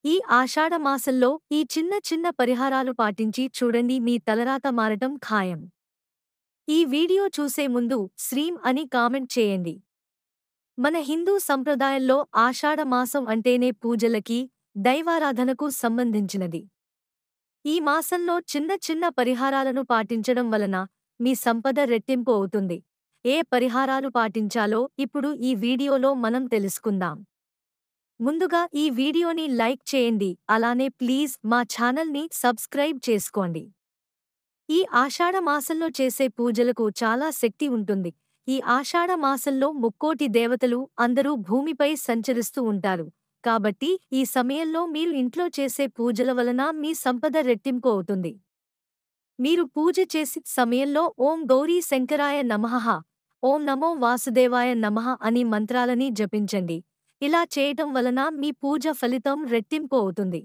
ఈ ఆషాఢ మాసంలో ఈ చిన్న చిన్న పరిహారాలు పాటించి చూడండి, మీ తలరాత మారటం ఖాయం. ఈ వీడియో చూసే ముందు శ్రీం అని కామెంట్ చేయండి. మన హిందూ సంప్రదాయంలో ఆషాఢ మాసం అంటేనే పూజలకి, దైవారాధనకు సంబంధించినది. ఈ మాసంలో చిన్న చిన్న పరిహారాలను పాటించడం వలన మీ సంపద రెట్టింపు అవుతుంది. ఏ పరిహారాలు పాటించాలో ఇప్పుడు ఈ వీడియోలో మనం తెలుసుకుందాం. ముందుగా ఈ వీడియోని లైక్ చేయండి, అలానే ప్లీజ్ మా ఛానల్ని సబ్స్క్రైబ్ చేసుకోండి. ఈ ఆషాఢ మాసంలో చేసే పూజలకు చాలా శక్తి ఉంటుంది. ఈ ఆషాఢ మాసంలో ముక్కోటి దేవతలు అందరూ భూమిపై సంచరిస్తూ ఉంటారు. కాబట్టి ఈ సమయంలో మీరు ఇంట్లో చేసే పూజల వలన మీ సంపద రెట్టింపు అవుతుంది. మీరు పూజ చేసే సమయంలో ఓం గౌరీ శంకరాయ నమః, ఓం నమో వాసుదేవాయ నమః అని మంత్రాలని జపించండి. ఇలా చేయటం వలన మీ పూజ ఫలితం రెట్టింపు అవుతుంది.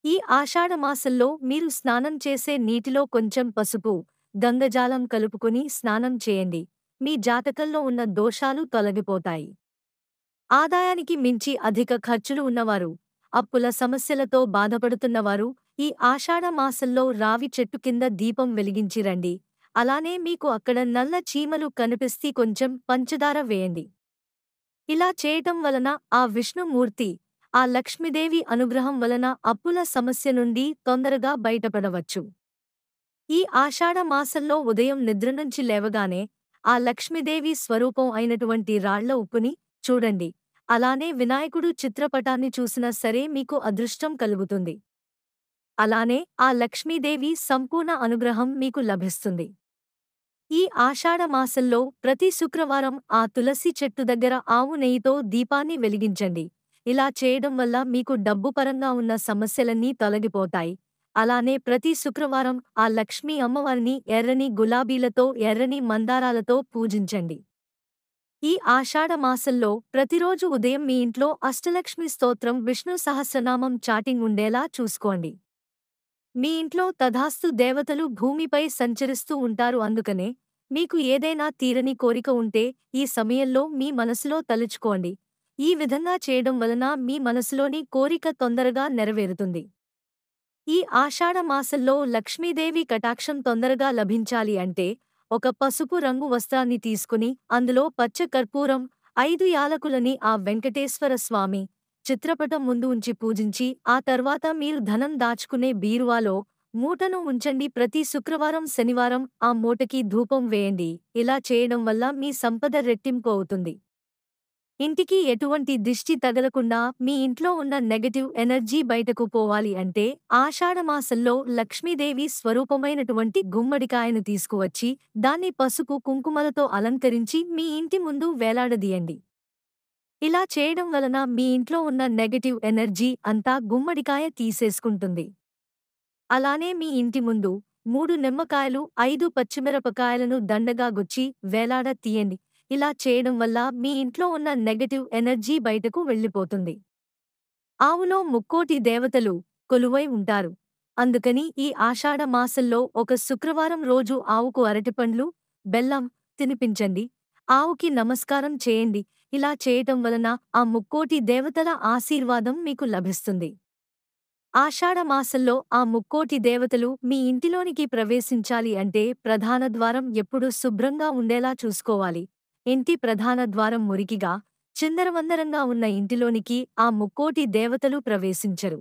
ఈ ఆషాఢ మాసంలో మీరు స్నానం చేసే నీటిలో కొంచెం పసుపు, గంగజాలం కలుపుకుని స్నానం చేయండి. మీ జాతకంలో ఉన్న దోషాలు తొలగిపోతాయి. ఆదాయానికి మించి అధిక ఖర్చులు ఉన్నవారు, అప్పుల సమస్యలతో బాధపడుతున్నవారు ఈ ఆషాఢ మాసంలో రావి చెట్టు కింద దీపం వెలిగించి రండి. అలానే మీకు అక్కడ నల్ల చీమలు కనిపిస్తే కొంచెం పంచదార వేయండి. ఇలా చేయటం వలన ఆ విష్ణుమూర్తి, ఆ లక్ష్మీదేవి అనుగ్రహం వలన అప్పుల సమస్య నుండి తొందరగా బయటపడవచ్చు. ఈ ఆషాఢ మాసంలో ఉదయం నిద్రనుంచి లేవగానే ఆ లక్ష్మీదేవి స్వరూపం అయినటువంటి రాళ్ల ఉప్పుని చూడండి. అలానే వినాయకుడు చిత్రపటాన్ని చూసినా సరే మీకు అదృష్టం కలుగుతుంది. అలానే ఆ లక్ష్మీదేవి సంపూర్ణ అనుగ్రహం మీకు లభిస్తుంది. ఈ ఆషాఢ మాసంలో ప్రతి శుక్రవారం ఆ తులసి చెట్టు దగ్గర ఆవు నెయ్యితో దీపాన్ని వెలిగించండి. ఇలా చేయడం వల్ల మీకు డబ్బు పరంగా ఉన్న సమస్యలన్నీ తొలగిపోతాయి. అలానే ప్రతి శుక్రవారం ఆ లక్ష్మీ అమ్మవారిని ఎర్రని గులాబీలతో, ఎర్రని మందారాలతో పూజించండి. ఈ ఆషాఢ మాసంలో ప్రతిరోజు ఉదయం మీ ఇంట్లో అష్టలక్ష్మి స్తోత్రం, విష్ణు సహస్రనామం చాటింగ్ ఉండేలా చూసుకోండి. మీ ఇంట్లో తథాస్తు దేవతలు భూమిపై సంచరిస్తూ ఉంటారు. అందుకనే మీకు ఏదైనా తీరని కోరిక ఉంటే ఈ సమయంలో మీ మనసులో తలుచుకోండి. ఈ విధంగా చేయడం వలన మీ మనసులోని కోరిక తొందరగా నెరవేరుతుంది. ఈ ఆషాఢ మాసంలో లక్ష్మీదేవి కటాక్షం తొందరగా లభించాలి అంటే ఒక పసుపు రంగు వస్త్రాన్ని తీసుకుని అందులో పచ్చ కర్పూరం, 5 యాలకులని ఆ వెంకటేశ్వర స్వామి చిత్రపటం ముందు ఉంచి పూజించి ఆ తర్వాత మీరు ధనం దాచుకునే బీరువాలో మూటను ఉంచండి. ప్రతి శుక్రవారం, శనివారం ఆ మూటకి ధూపం వేయండి. ఇలా చేయడం వల్ల మీ సంపద రెట్టింపు అవుతుంది. ఇంటికి ఎటువంటి దిష్టి తగలకుండా మీ ఇంట్లో ఉన్న నెగటివ్ ఎనర్జీ బయటకు పోవాలి అంటే ఆషాఢమాసంలో లక్ష్మీదేవి స్వరూపమైనటువంటి గుమ్మడికాయను తీసుకువచ్చి దాన్ని పసుపు కుంకుమలతో అలంకరించి మీ ఇంటి ముందు వేలాడదీయండి. ఇలా చేయడం వలన మీ ఇంట్లో ఉన్న నెగటివ్ ఎనర్జీ అంతా గుమ్మడికాయ తీసేసుకుంటుంది. అలానే మీ ఇంటి ముందు 3 నిమ్మకాయలు, 5 పచ్చిమిరపకాయలను దండగా గుచ్చి వేలాడ తీయండి. ఇలా చేయడం వల్ల మీ ఇంట్లో ఉన్న నెగటివ్ ఎనర్జీ బయటకు వెళ్ళిపోతుంది. ఆవులో ముక్కోటి దేవతలు కొలువై ఉంటారు. అందుకని ఈ ఆషాఢ మాసంలో ఒక శుక్రవారం రోజు ఆవుకు అరటిపండ్లు, బెల్లం తినిపించండి. ఆవుకి నమస్కారం చేయండి. ఇలా చేయటం వలన ఆ ముక్కోటి దేవతల ఆశీర్వాదం మీకు లభిస్తుంది. ఆషాఢ మాసంలో ఆ ముక్కోటి దేవతలు మీ ఇంటిలోనికి ప్రవేశించాలి అంటే ప్రధాన ద్వారం ఎప్పుడూ శుభ్రంగా ఉండేలా చూసుకోవాలి. ఇంటి ప్రధాన ద్వారం మురికిగా, చిందరవందరంగా ఉన్న ఇంటిలోనికి ఆ ముక్కోటి దేవతలు ప్రవేశించరు.